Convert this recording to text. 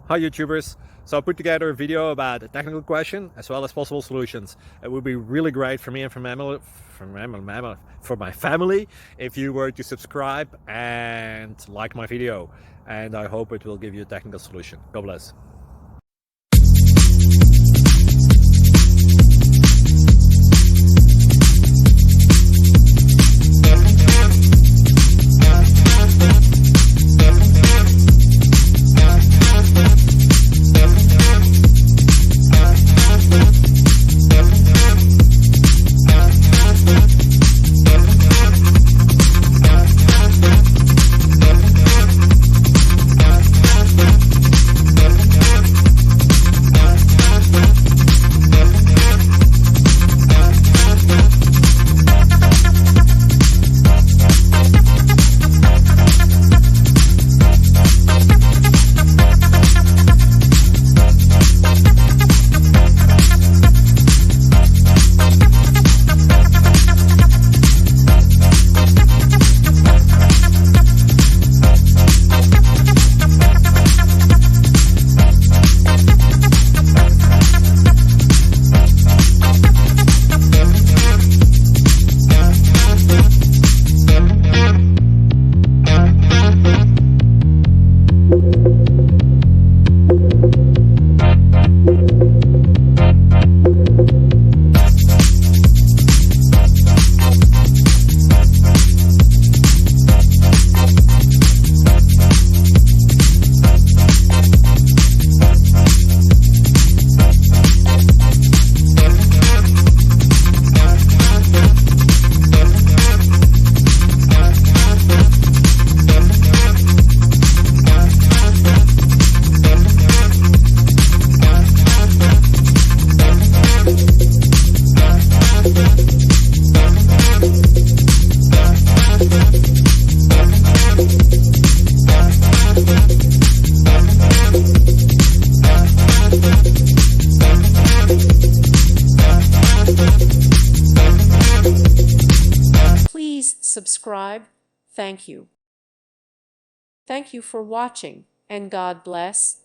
Hi YouTubers. So I put together a video about a technical question as well as possible solutions. It would be really great for me and for my family if you were to subscribe and like my video, and I hope it will give you a technical solution. God bless. Please subscribe. Thank you. Thank you for watching, and God bless.